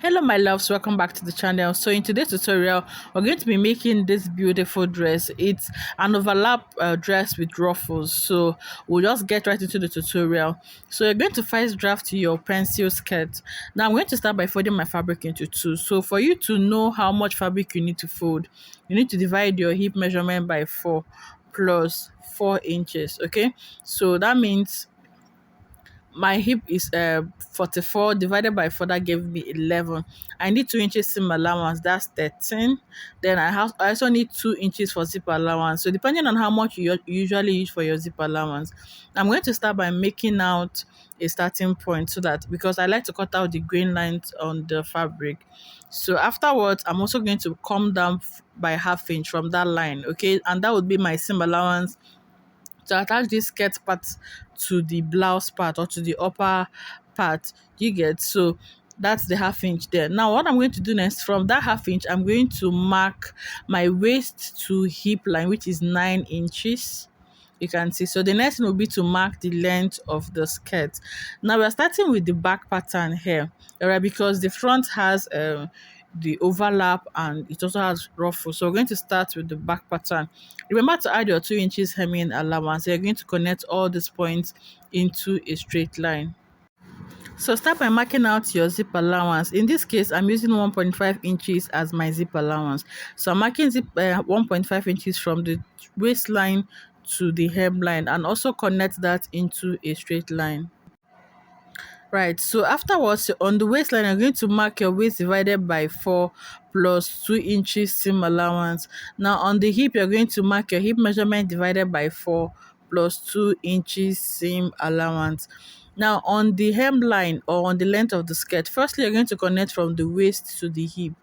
Hello my loves, welcome back to the channel. So in today's tutorial we're going to be making this beautiful dress. It's an overlap dress with ruffles, so we'll just get right into the tutorial. So you're going to first draft your pencil skirt. Now I'm going to start by folding my fabric into two. So for you to know how much fabric you need to fold, you need to divide your hip measurement by 4 plus 4 inches. Okay, so that means my hip is 44 divided by 4, that gave me 11. I need 2 inches seam allowance, that's 13. Then I also need 2 inches for zip allowance. So depending on how much you usually use for your zip allowance, I'm going to start by making out a starting point, so that because I like to cut out the grain lines on the fabric. So afterwards I'm also going to come down by half inch from that line. Okay, and that would be my seam allowance to attach this skirt part to the blouse part or to the upper part. You get? So that's the half inch there. Now what I'm going to do next, from that half inch I'm going to mark my waist to hip line, which is 9 inches. You can see. So the next thing will be to mark the length of the skirt. Now we're starting with the back pattern here, all right, because the front has the overlap and it also has ruffles. So we're going to start with the back pattern. Remember to add your 2 inches hemming allowance. You're going to connect all these points into a straight line. So start by marking out your zip allowance. In this case, I'm using 1.5 inches as my zip allowance. So I'm marking zip 1.5 inches from the waistline to the hemline, and also connect that into a straight line. Right, so afterwards on the waistline, you're going to mark your waist divided by 4 plus 2 inches seam allowance. Now on the hip, you're going to mark your hip measurement divided by 4 plus 2 inches seam allowance. Now on the hemline or on the length of the skirt, firstly you're going to connect from the waist to the hip.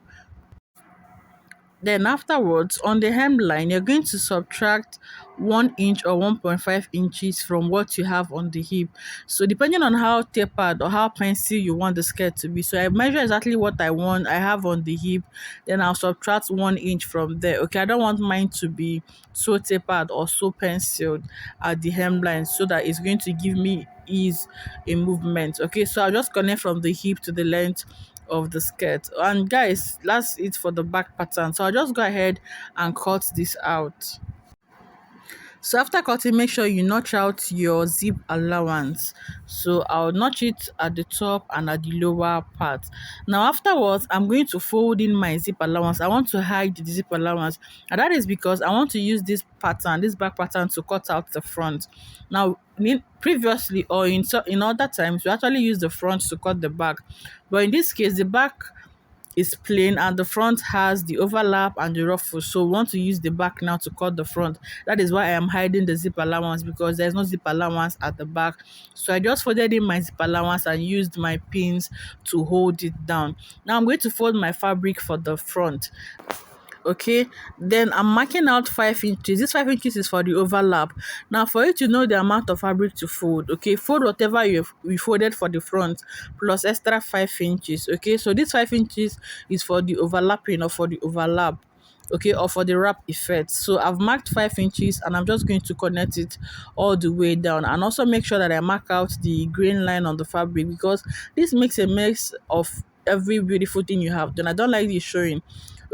Then afterwards, on the hemline, you're going to subtract 1 inch or 1.5 inches from what you have on the hip. So depending on how tapered or how pencil you want the skirt to be. So I measure exactly what I have on the hip. Then I'll subtract 1 inch from there. Okay, I don't want mine to be so tapered or so penciled at the hemline, so that it's going to give me ease in movement. Okay, so I'll just connect from the hip to the length of the skirt. And guys, that's it for the back pattern. So I'll just go ahead and cut this out. So after cutting, make sure you notch out your zip allowance. So I'll notch it at the top and at the lower part. Now afterwards, I'm going to fold in my zip allowance. I want to hide the zip allowance, and that is because I want to use this pattern, this back pattern, to cut out the front. Now previously, or in other times, we actually use the front to cut the back, but in this case the back is plain and the front has the overlap and the ruffle. So we want to use the back now to cut the front. That is why I am hiding the zip allowance, because there's no zip allowance at the back. So I just folded in my zip allowance and used my pins to hold it down. Now I'm going to fold my fabric for the front. Okay, then I'm marking out 5 inches. This 5 inches is for the overlap. Now for you to know the amount of fabric to fold, okay, fold whatever you folded for the front plus extra 5 inches. Okay, so this 5 inches is for the overlapping or for the overlap, okay, or for the wrap effect. So I've marked 5 inches and I'm just going to connect it all the way down, and also make sure that I mark out the grain line on the fabric, because this makes a mess of every beautiful thing you have done. I don't like this showing.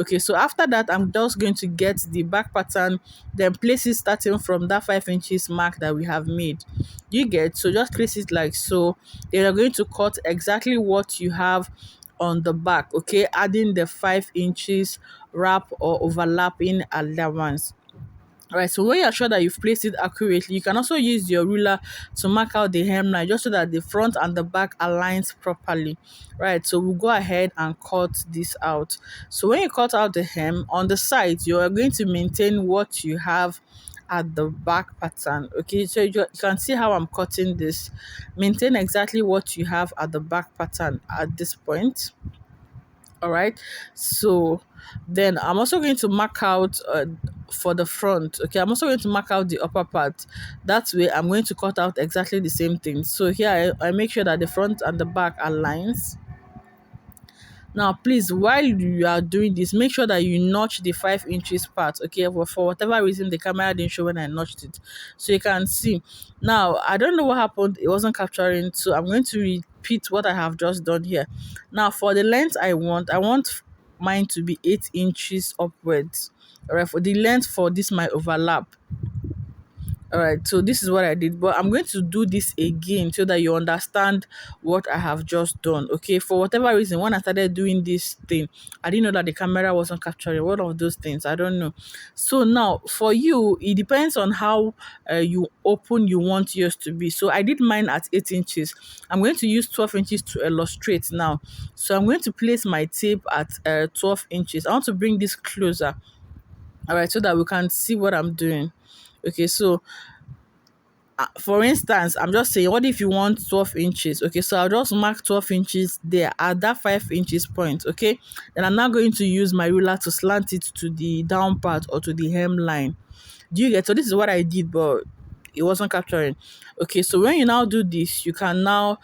Okay, so after that, I'm just going to get the back pattern, then place it starting from that 5 inches mark that we have made. You get? So just place it like so. Then you're going to cut exactly what you have on the back, okay, adding the 5 inches wrap or overlapping allowance. All right, so when you're sure that you've placed it accurately, you can also use your ruler to mark out the hemline, just so that the front and the back aligns properly. Right, so we'll go ahead and cut this out. So when you cut out the hem, on the sides, you are going to maintain what you have at the back pattern. Okay, so you can see how I'm cutting this. Maintain exactly what you have at the back pattern at this point. All right, so then I'm also going to mark out for the front. Okay, I'm also going to mark out the upper part. That way I'm going to cut out exactly the same thing. So here I make sure that the front and the back are lines. Now please, while you are doing this, make sure that you notch the 5 inches part. Okay, for whatever reason the camera didn't show when I notched it, so you can see. Now I don't know what happened, it wasn't capturing, so I'm going to repeat what I have just done here. Now for the length I want mine to be 8 inches upwards. All right, for the length for this my overlap. All right, so this is what I did, but I'm going to do this again so that you understand what I have just done. Okay, for whatever reason, when I started doing this thing, I didn't know that the camera wasn't capturing one of those things. I don't know. So now, for you, it depends on how you open you want yours to be. So I did mine at 8 inches. I'm going to use 12 inches to illustrate now. So I'm going to place my tape at 12 inches. I want to bring this closer. All right, so that we can see what I'm doing. Okay, so for instance, I'm just saying, what if you want 12 inches? Okay, so I'll just mark 12 inches there at that 5 inches point. Okay, then I'm now going to use my ruler to slant it to the down part or to the hemline. Do you get? So this is what I did, but it wasn't capturing. Okay, so when you now do this, you can now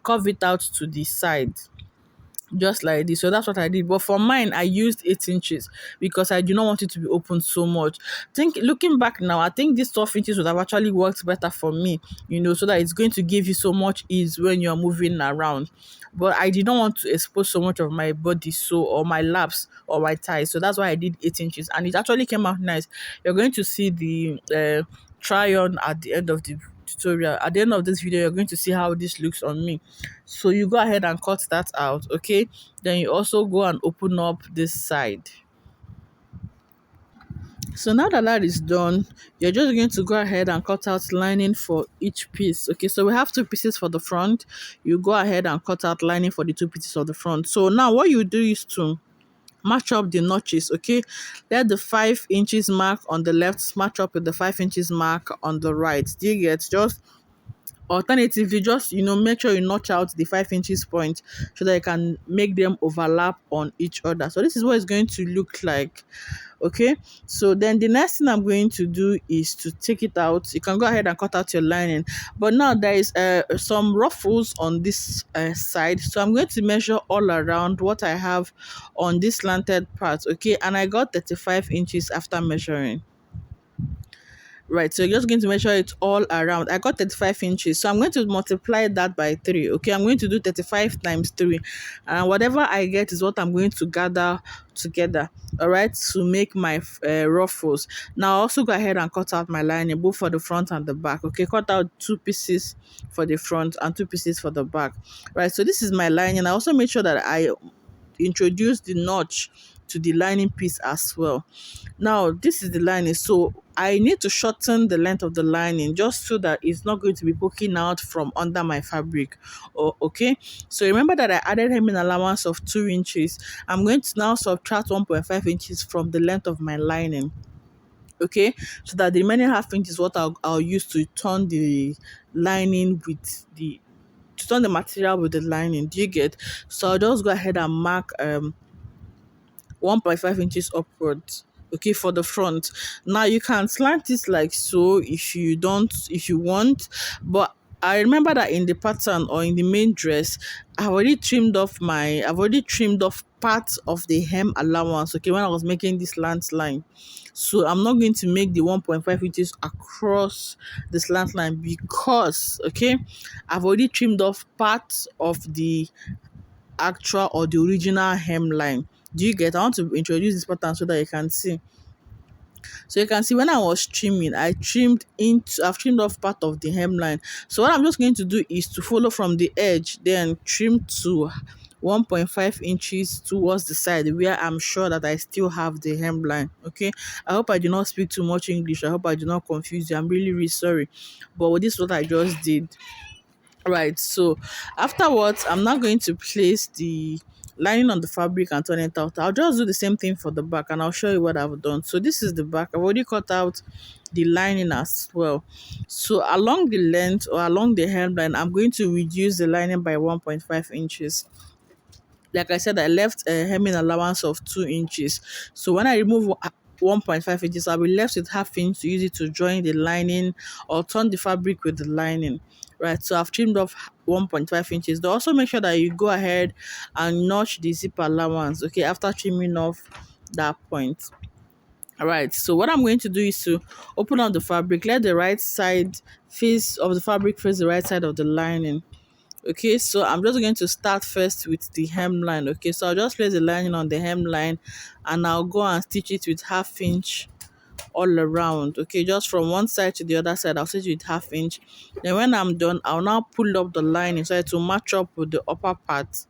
curve it out to the side just like this. So that's what I did. But for mine, I used 8 inches because I do not want it to be open so much. Think looking back now, I think this 12 inches would have actually worked better for me, so that it's going to give you so much ease when you're moving around. But I did not want to expose so much of my body, so or my laps or my thighs. So that's why I did 8 inches, and it actually came out nice. You're going to see the try on at the end of the tutorial. At the end of this video, you're going to see how this looks on me. So you go ahead and cut that out. Okay, then you also go and open up this side. So now that that is done, you're just going to go ahead and cut out lining for each piece. Okay, so we have two pieces for the front. You go ahead and cut out lining for the two pieces of the front. So now what you do is to match up the notches. Okay, let the 5 inches mark on the left match up with the 5 inches mark on the right. Do you get? Just alternatively, just make sure you notch out the 5 inches point so that you can make them overlap on each other. So this is what it's going to look like. Okay, so then the next thing I'm going to do is to take it out. You can go ahead and cut out your lining, but now there is some ruffles on this side, so I'm going to measure all around what I have on this slanted part. Okay, and I got 35 inches after measuring. Right, so you're just going to measure it all around. I got 35 inches, so I'm going to multiply that by 3. Okay, I'm going to do 35 times 3, and whatever I get is what I'm going to gather together, all right, to make my ruffles. Now I'll also go ahead and cut out my lining both for the front and the back. Okay, cut out 2 pieces for the front and 2 pieces for the back. Right, so this is my lining. I also make sure that I introduce the notch to the lining piece as well. Now this is the lining, so I need to shorten the length of the lining just so that it's not going to be poking out from under my fabric. Okay, so remember that I added hemming allowance of 2 inches. I'm going to now subtract 1.5 inches from the length of my lining. Okay, so that the remaining half inch is what I'll use to turn the lining with the to turn the material with the lining. Do you get? So I'll just go ahead and mark 1.5 inches upwards. Okay, for the front. Now you can slant it like so if you want, but I remember that in the pattern or in the main dress, I've already trimmed off part of the hem allowance. Okay, when I was making this slant line, so I'm not going to make the 1.5 inches across the slant line because I've already trimmed off part of the actual or the original hemline. Do you get? I want to introduce this pattern so that you can see. So you can see when I was trimming, I've trimmed off part of the hemline. So what I'm just going to do is to follow from the edge, then trim to 1.5 inches towards the side where I'm sure that I still have the hemline. Okay, I hope I do not speak too much English. I hope I do not confuse you. I'm really, really sorry. But this is what I just did. Right, so afterwards, I'm now going to place the lining on the fabric and turn it out. I'll just do the same thing for the back and I'll show you what I've done. So this is the back. I've already cut out the lining as well. So along the length or along the hemline, I'm going to reduce the lining by 1.5 inches. Like I said, I left a hemming allowance of 2 inches. So when I remove 1.5 inches, I'll be left with half inch to use it to join the lining or turn the fabric with the lining. Right, so I've trimmed off 1.5 inches. They also make sure that you go ahead and notch the zip allowance, okay, after trimming off that point. All right, so what I'm going to do is to open up the fabric, let the right side face of the fabric face the right side of the lining. Okay, so I'm just going to start first with the hemline. Okay, so I'll just place the lining on the hemline, and I'll go and stitch it with half inch all around. Okay, just from one side to the other side, I'll stitch with half inch. Then when I'm done, I'll now pull up the lining so to match up with the upper part,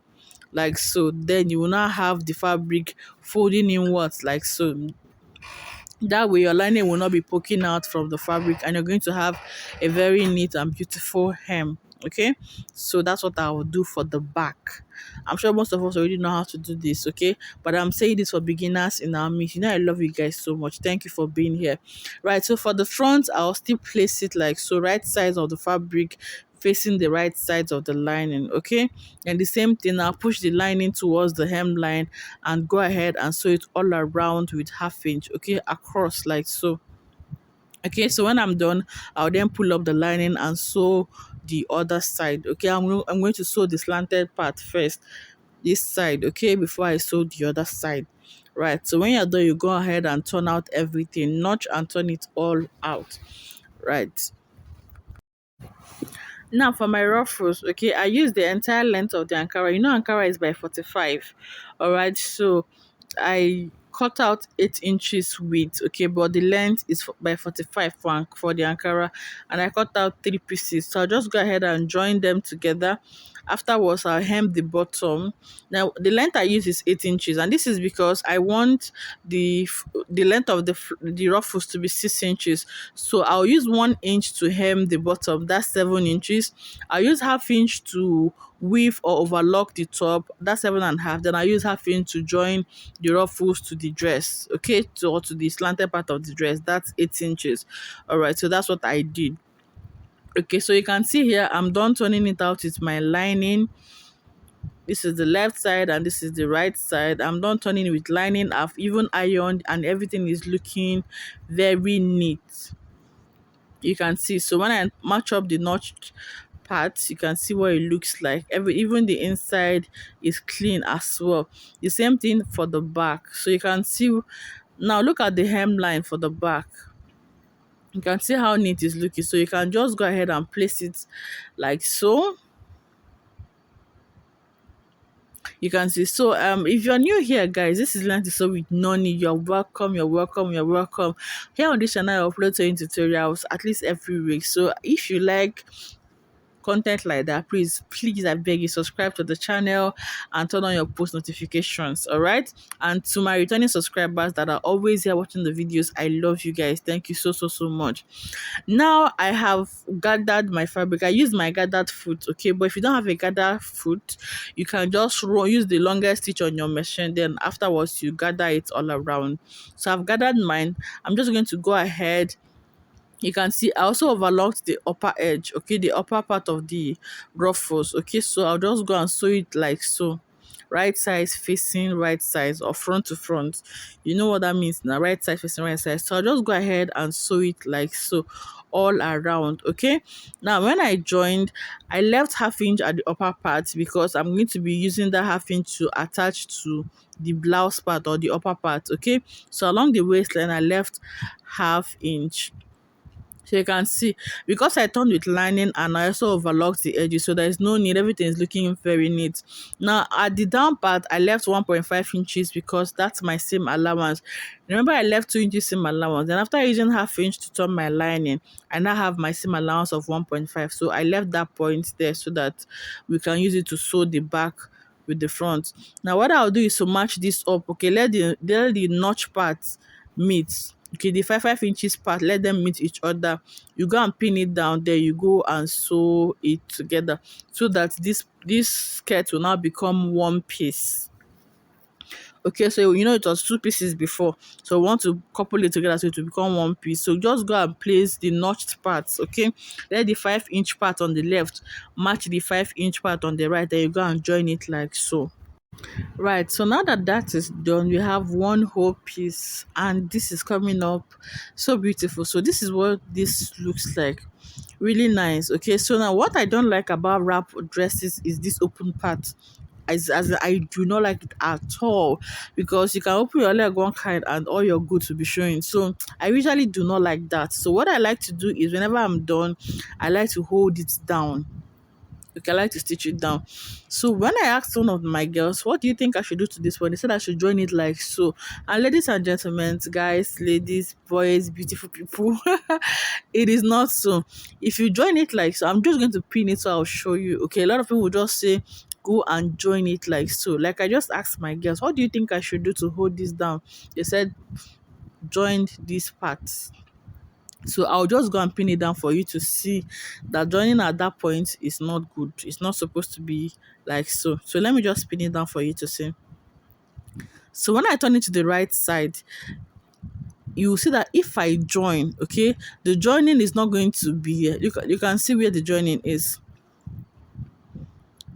like so. Then you will now have the fabric folding inwards, like so. That way your lining will not be poking out from the fabric, and you're going to have a very neat and beautiful hem. Okay, so that's what I will do for the back. I'm sure most of us already know how to do this. Okay, but I'm saying this for beginners in our midst. You know, I love you guys so much. Thank you for being here. Right, so for the front, I'll still place it like so, right sides of the fabric facing the right sides of the lining. Okay, and the same thing, I'll push the lining towards the hemline and go ahead and sew it all around with half inch. Okay, across like so. Okay, so when I'm done, I'll then pull up the lining and sew the other side. Okay, I'm going to sew the slanted part first, this side. Okay, before I sew the other side. Right, so when you're done, you go ahead and turn out everything, notch and turn it all out. Right, now for my ruffles, okay, I use the entire length of the Ankara. You know Ankara is by 45. Alright, so I cut out 8 inches width, okay, but the length is by 45 for the Ankara, and I cut out 3 pieces. So I'll just go ahead and join them together. Afterwards, I'll hem the bottom. Now the length I use is 8 inches, and this is because I want the length of the ruffles to be 6 inches. So I'll use 1 inch to hem the bottom, that's 7 inches. I'll use half inch to weave or overlock the top, that's 7.5. Then I use half inch to join the ruffles to the dress, okay, to the slanted part of the dress, that's 8 inches. All right, so that's what I did. Okay, so you can see here I'm done turning it out with my lining. This is the left side and this is the right side. I'm done turning it with lining. I've even ironed and everything is looking very neat. You can see, so when I match up the notched parts, you can see what it looks like. Even the inside is clean as well. The same thing for the back. So you can see, now look at the hemline for the back. You can see how neat it's looking. So you can just go ahead and place it like so. You can see. So if you're new here, guys, this is Learn to Sew with Noni. You're welcome, you're welcome, you're welcome. Here on this channel I upload sewing tutorials at least every week. So if you like content like that, please I beg you, subscribe to the channel and turn on your post notifications. All right, and to my returning subscribers that are always here watching the videos, I love you guys. Thank you so much. Now I have gathered my fabric. I use my gathered foot, okay, but if you don't have a gathered foot, you can just use the longest stitch on your machine, then afterwards you gather it all around. So I've gathered mine. I'm just going to go ahead. You can see I also overlocked the upper edge, okay, the upper part of the ruffles. Okay, so I'll just go and sew it like so, right size facing right size, or front to front. You know what that means now, right side facing right side. So I'll just go ahead and sew it like so all around. Okay, now when I joined, I left half inch at the upper part because I'm going to be using that half inch to attach to the blouse part or the upper part. Okay, so along the waistline I left half inch. So you can see, because I turned with lining and I also overlocked the edges, so there is no need, everything is looking very neat. Now at the down part I left 1.5 inches because that's my seam allowance. Remember, I left 2 inches seam allowance, and after using half inch to turn my lining, I now have my seam allowance of 1.5. So I left that point there so that we can use it to sew the back with the front. Now what I'll do is to match this up. Okay, let the notch parts meet. Okay, the 5 inches part, let them meet each other. You go and pin it down, there you go and sew it together so that this skirt will now become one piece. Okay, so you know it was two pieces before, so we want to couple it together so it will become one piece. So just go and place the notched parts. Okay, let the 5 inch part on the left match the 5 inch part on the right, then you go and join it like so. Right, so now that that is done, we have one whole piece, and this is coming up so beautiful. So this is what this looks like, really nice. Okay, so now what I don't like about wrap dresses is this open part. As I do not like it at all, because you can open your leg one kind and all your goods will be showing. So I usually do not like that. So what I like to do is whenever I'm done, I like to hold it down. Okay, I like to stitch it down. So when I asked one of my girls, what do you think I should do to this one? They said I should join it like so. And ladies and gentlemen, guys, ladies, boys, beautiful people, it is not so. If you join it like so, I'm just going to pin it so I'll show you. Okay, a lot of people will just say, go and join it like so. Like I just asked my girls, what do you think I should do to hold this down? They said, join this part. So I'll just go and pin it down for you to see that joining at that point is not good. It's not supposed to be like so. So let me just pin it down for you to see. So when I turn it to the right side, you will see that if I join, okay, the joining is not going to be here. You can see where the joining is.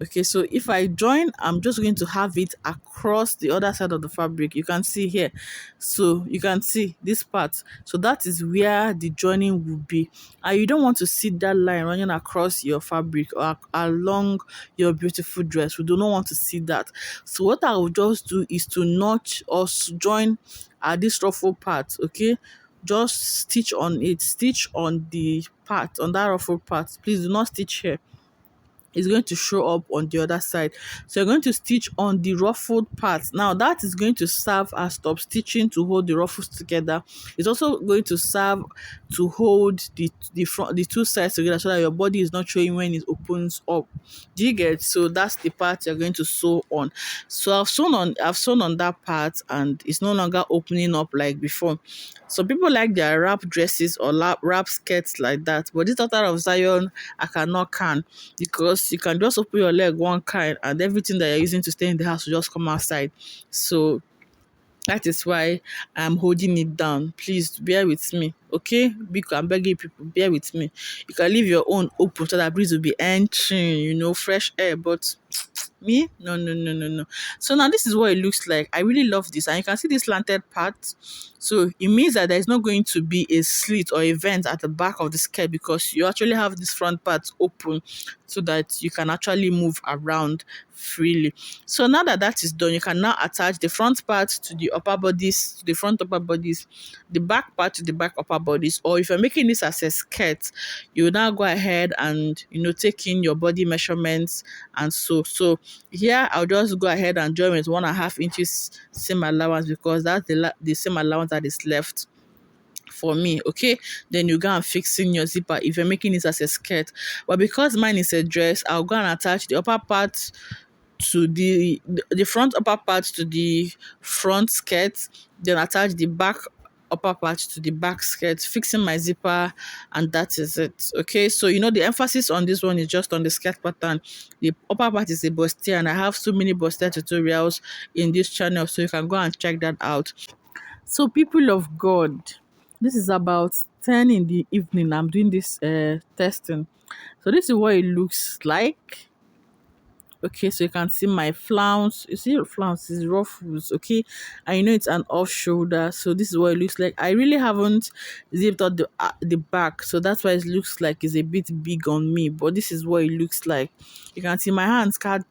Okay, so if I join, I'm just going to have it across the other side of the fabric. You can see here. So you can see this part. So that is where the joining will be. And you don't want to see that line running across your fabric or along your beautiful dress. We do not want to see that. So what I will just do is to notch or join at this ruffle part, okay? Just stitch on it. Stitch on the part, on that ruffle part. Please do not stitch here. Is going to show up on the other side. So you're going to stitch on the ruffled part. Now that is going to serve as top stitching to hold the ruffles together. It's also going to serve to hold the two sides together so that your body is not showing when it opens up. Do you get? So that's the part you're going to sew on. So I've sewn on that part and it's no longer opening up like before. Some people like their wrap dresses or wrap skirts like that, but this daughter of Zion, I cannot can, because you can just open your leg one kind and everything that you're using to stay in the house will just come outside. So that is why I'm holding it down. Please bear with me, okay? Because I'm begging people, bear with me. You can leave your own open so that breeze will be entering, fresh air, but me? No, no, no, no, no. So now this is what it looks like. I really love this. And you can see this slanted part. So it means that there's not going to be a slit or a vent at the back of the skirt, because you actually have this front part open so that you can actually move around freely. So now that that is done, you can now attach the front part to the upper bodies, to the front upper bodies, the back part to the back upper bodies. Or if you're making this as a skirt, you now go ahead and take in your body measurements and so here I'll just go ahead and join with 1.5 inches seam allowance, because that's the same allowance that is left for me. Okay, then you go and fix in your zipper if you're making this as a skirt. But because mine is a dress, I'll go and attach the upper part to the front upper part to the front skirt, then attach the back upper part to the back skirt, fixing my zipper, and that is it. Okay, so the emphasis on this one is just on the skirt pattern. The upper part is a bustier, and I have so many bustier tutorials in this channel, so you can go and check that out. So people of God, this is about 10 in the evening. I'm doing this testing. So this is what it looks like. Okay, so you can see my flounce. You see your flounce is ruffles, okay? And it's an off shoulder. So this is what it looks like. I really haven't zipped out the back, so that's why it looks like it's a bit big on me. But this is what it looks like. You can see my hands can't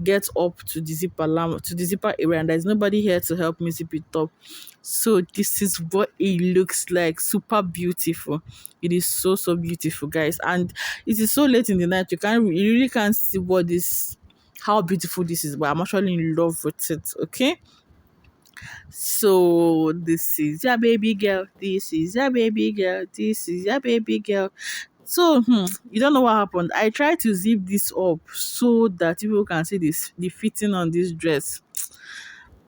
get up to the zipper area, and there's nobody here to help me zip it up. So this is what it looks like. Super beautiful. It is so beautiful, guys. And it is so late in the night. You really can't see how beautiful this is, but I'm actually in love with it. Okay. So this is your baby girl. This is your baby girl. This is your baby girl. So you don't know what happened. I tried to zip this up so that people can see the fitting on this dress.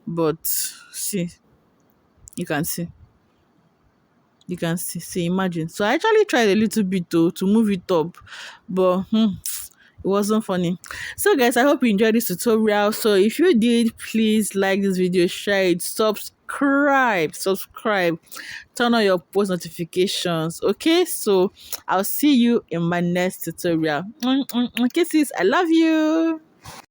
But see, you can see. You can see, imagine. So I actually tried a little bit to move it up, but it wasn't funny. So guys, I hope you enjoyed this tutorial. So if you did, please like this video, share it, subscribe, turn on your post notifications. Okay, so I'll see you in my next tutorial. Okay, sis, I love you.